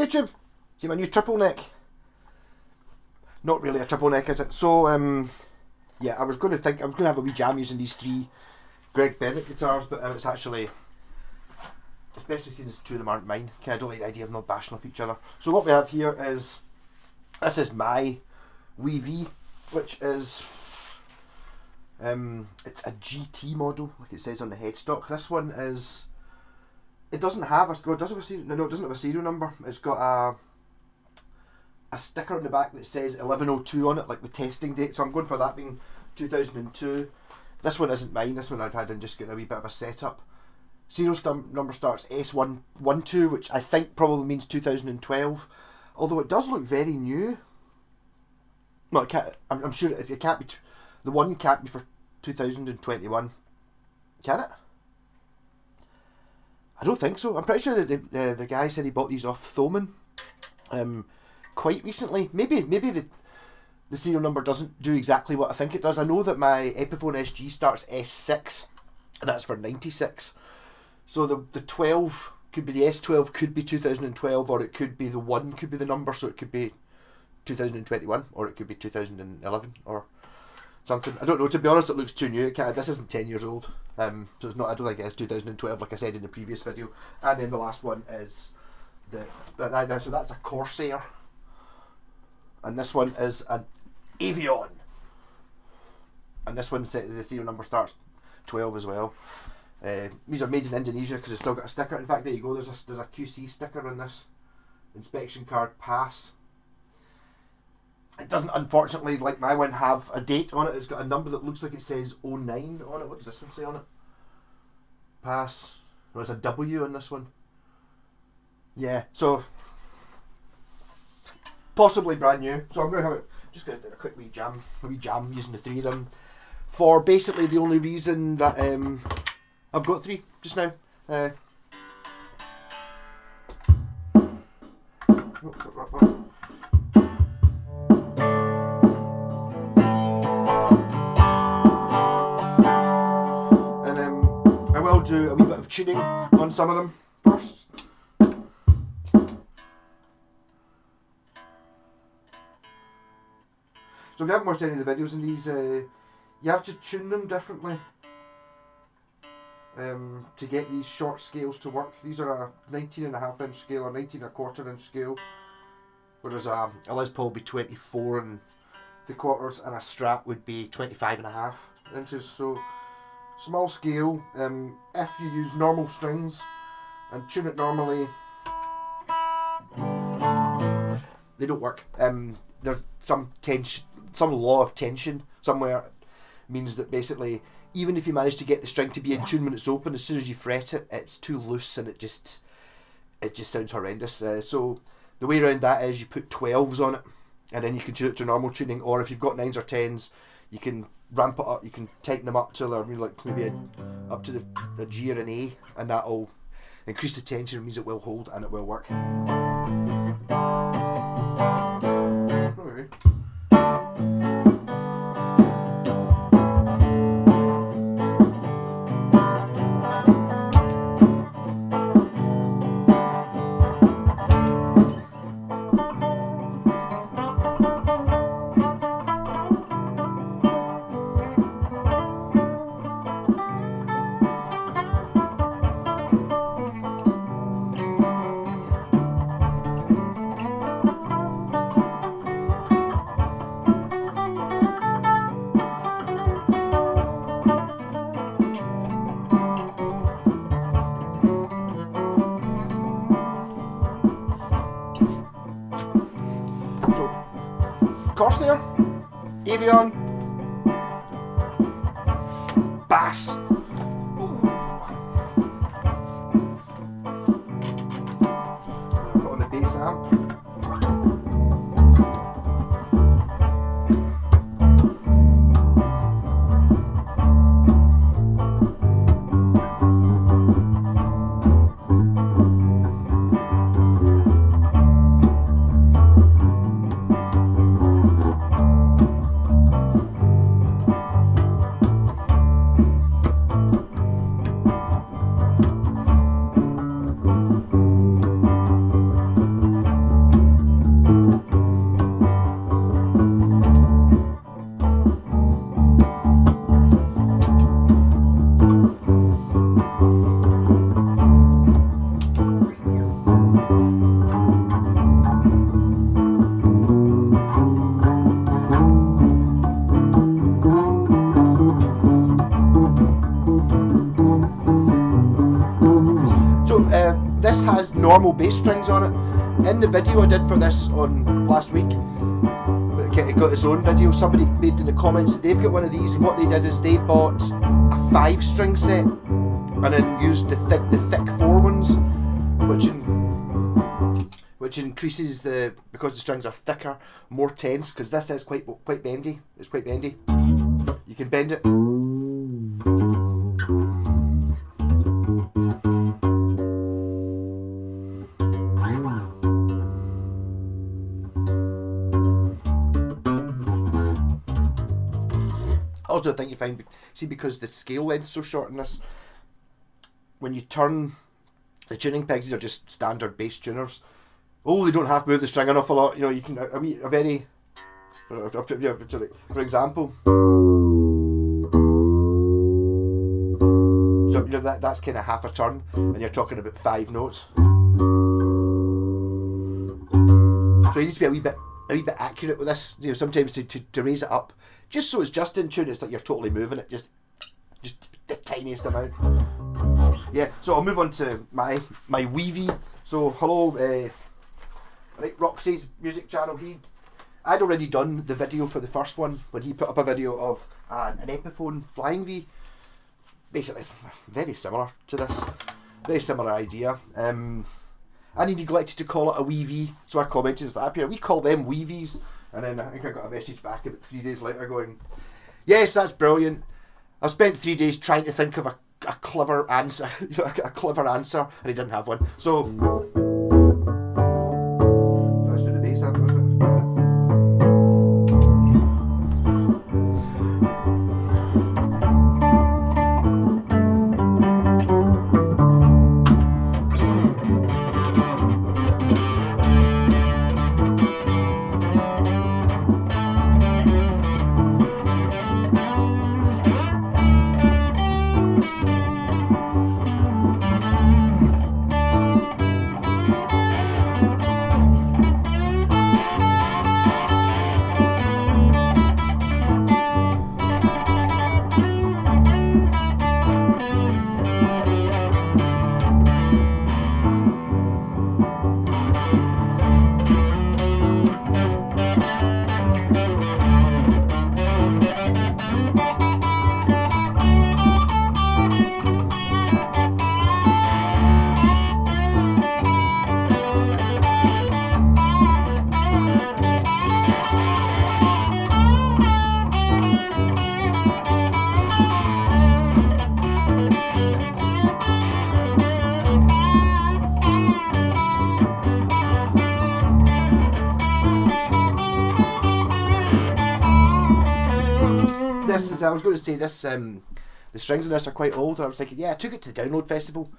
YouTube! See my new triple neck? Not really a triple neck, is it? So, yeah, I was going to have a wee jam using these 3 Greg Bennet guitars, but it's actually, especially since 2 of them aren't mine, I don't like the idea of not bashing off each other. So what we have here is, this is my Wee V, which is, it's a GT model, like it says on the headstock. This one is, it doesn't have a, well, does it have a serial, no, it doesn't have a serial number. It's got a sticker on the back that says 1102 on it, like the testing date, so I'm going for that being 2002. This one isn't mine, this one I'd had in just getting a wee bit of a setup. Serial number starts S112, which I think probably means 2012, although it does look very new. Well, it can't, I'm sure it can't be, the one can't be for 2021, can it? I don't think so. I'm pretty sure that the guy said he bought these off Thoman quite recently. Maybe the serial number doesn't do exactly what I think it does. I know that my Epiphone SG starts S6, and that's for 96. So the 12 could be the S12, could be 2012, or it could be the 1 could be the number, so it could be 2021, or it could be 2011, or something. I don't know. To be honest, it looks too new. This isn't 10 years old, so it's not. I don't think it's 2012, like I said in the previous video. And then the last one is so that's a Corsair, and this one is an Avion, and this one the serial number starts 12 as well. These are made in Indonesia because it's still got a sticker. In fact, there you go. There's a QC sticker on this. Inspection card pass. It doesn't, unfortunately, like my one, have a date on it. It's got a number that looks like it says 09 on it. What does this one say on it? Pass. No, it's a W on this one. Yeah, so possibly brand new. So I'm going to have just going to do a quick wee jam using the 3 of them for basically the only reason that I've got 3 just now. I will do a wee bit of tuning on some of them first. So if you haven't watched any of the videos in these, you have to tune them differently to get these short scales to work. These are a 19.5 inch scale or 19.25 inch scale, whereas a Les Paul would be 24 3/4 and a Strat would be 25.5 inches. So small scale. If you use normal strings and tune it normally, they don't work. There's some tension, some law of tension somewhere means that basically even if you manage to get the string to be in tune when it's open, as soon as you fret it, it's too loose and it just sounds horrendous. So the way around that is you put 12s on it and then you can tune it to normal tuning, or if you've got 9s or 10s, you can ramp it up, you can tighten them up till they're like maybe up to the G or an A, and that'll increase the tension. It means it will hold and it will work. Corsair, Avion, bass. I've got on the bass amp. this has normal bass strings on it. In the video I did for this on last week, it got its own video, somebody made in the comments that they've got one of these, and what they did is they bought a 5-string set and then used the thick 4 ones, which increases because the strings are thicker, more tense, because this is quite bendy. It's quite bendy. You can bend it. Also, I think you find, see, because the scale length's so short in this, when you turn, the tuning pegs, these are just standard bass tuners. Oh, they don't have to move the string an awful lot. You know, you can a very, for example, so you know that's kind of half a turn, and you're talking about 5 notes. So you need to be a wee bit accurate with this. You know, sometimes to raise it up, just so it's just in tune. It's like you're totally moving it, just the tiniest amount. Yeah. So I'll move on to my Weavy. So hello, right, Roxy's music channel. I'd already done the video for the first one when he put up a video of an Epiphone Flying V. Basically, very similar to this, very similar idea. And he neglected to call it a Weavy, so I commented, "It's up here. We call them Weavies." And then I think I got a message back about 3 days later going, "Yes, that's brilliant. I've spent 3 days trying to think of a clever answer, a clever answer," and he didn't have one. So let's do the bass up, wasn't it? I was going to say this, the strings on this are quite old, and I was thinking, yeah, I took it to the Download Festival.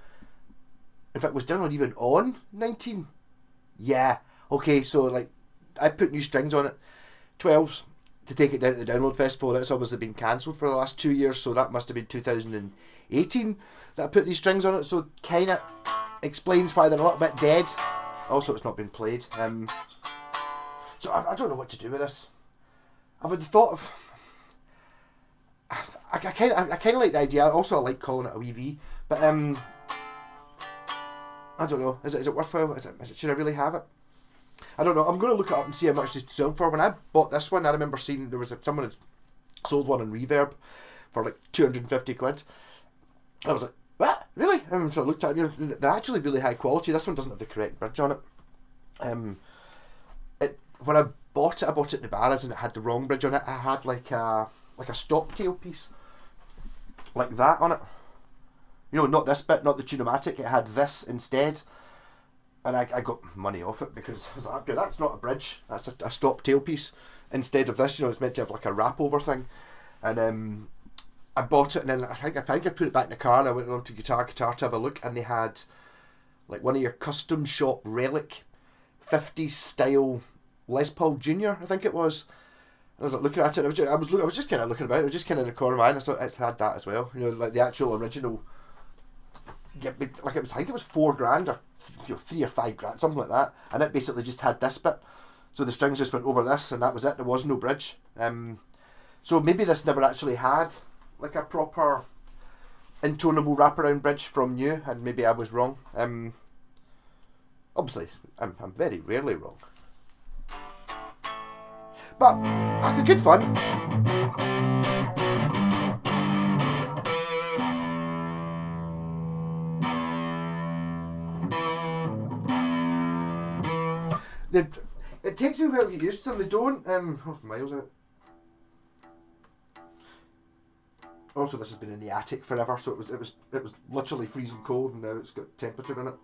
In fact, was Download even on 19? Yeah, okay, so like, I put new strings on it, 12s, to take it down to the Download Festival. That's obviously been cancelled for the last 2 years, so that must have been 2018 that I put these strings on it, so kind of explains why they're a little bit dead. Also, it's not been played. So I don't know what to do with this. I would have thought of... I kind of like the idea. Also, I like calling it a Weavy, but I don't know. Is it worthwhile? Should I really have it? I don't know. I'm going to look it up and see how much they sold for. When I bought this one, I remember seeing there was someone had sold one on Reverb for like 250 quid. I was like, what? Really? So I looked at it. They're actually really high quality. This one doesn't have the correct bridge on it. When I bought it in the Barras, and it had the wrong bridge on it. I had like a stop tail piece like that on it, you know, not this bit, not the Tune-o-matic. It had this instead, and I got money off it because I was like, okay, that's not a bridge, that's a stop tail piece instead of this. You know, it's meant to have like a wrap over thing. And I bought it, and then I think I put it back in the car, and I went on to Guitar to have a look, and they had like one of your custom shop relic 50s style Les Paul Junior, I think it was. I was like looking at it. I was just kind of looking about it. I was just kind of in the corner of my eye, and I thought it's had that as well. You know, like the actual original. Yeah, like it was. I think it was $4,000 or $3 or $5,000, something like that. And it basically just had this bit. So the strings just went over this, and that was it. There was no bridge. So maybe this never actually had like a proper intonable wraparound bridge from New, and maybe I was wrong. Obviously, I'm very rarely wrong. But, that's good fun. It takes me a while to get used to them. They don't. Oh, miles out. Also, this has been in the attic forever, so it was literally freezing cold, and now it's got temperature in it.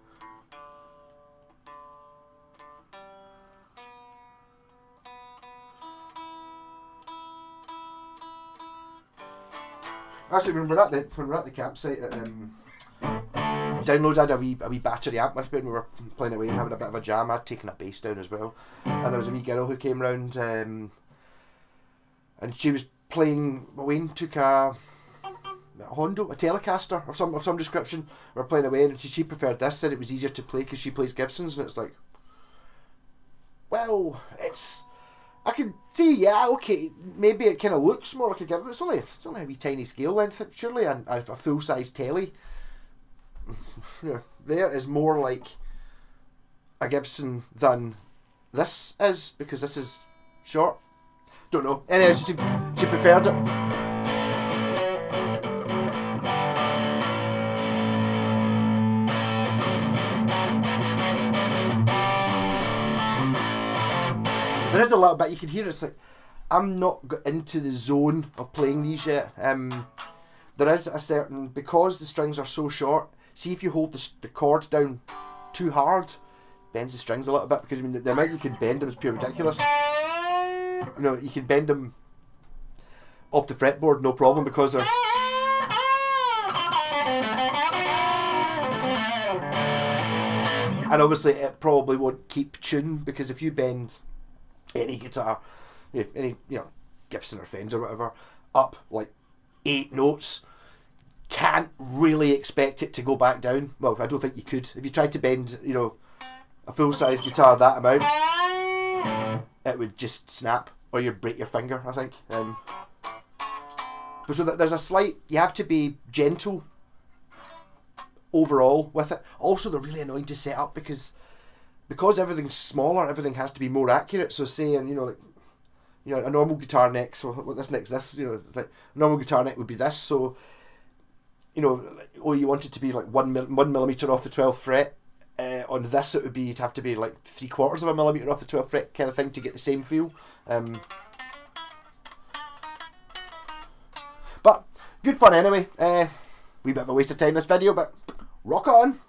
Actually, when we're at the campsite, Download had a wee battery amp with me, and we were playing away and having a bit of a jam. I'd taken a bass down as well, and there was a wee girl who came round, and she was playing. Wayne took a Hondo, a Telecaster of some description. We were playing away, and she preferred this. Said it was easier to play because she plays Gibsons, and it's like, well, I can see, yeah, okay, maybe it kind of looks more like a Gibson. It's only a wee tiny scale length, surely, and a full size telly. Yeah, there is more like a Gibson than this is, because this is short. Don't know. Anyway, she preferred it. There is a little bit you can hear. It's like I'm not got into the zone of playing these yet. There is a certain, because the strings are so short. See, if you hold the chord down too hard, bends the strings a little bit, because I mean the amount you can bend them is pure ridiculous. You know, you can bend them off the fretboard no problem, because they're. And obviously it probably won't keep tune, because if you bend any guitar, any Gibson or Fender or whatever, up like 8 notes, can't really expect it to go back down. Well, I don't think you could. If you tried to bend, a full-size guitar that amount, it would just snap, or you'd break your finger, I think. So there's a slight, you have to be gentle overall with it. Also, they're really annoying to set up, because everything's smaller, everything has to be more accurate. So say, and a normal guitar neck, so what this neck's this, it's like a normal guitar neck would be this, so you want it to be like 1 millimeter off the 12th fret. On this, it would be, you'd have to be like 3/4 of a millimeter off the 12th fret kind of thing to get the same feel. But good fun anyway. Wee bit of a waste of time this video, but rock on.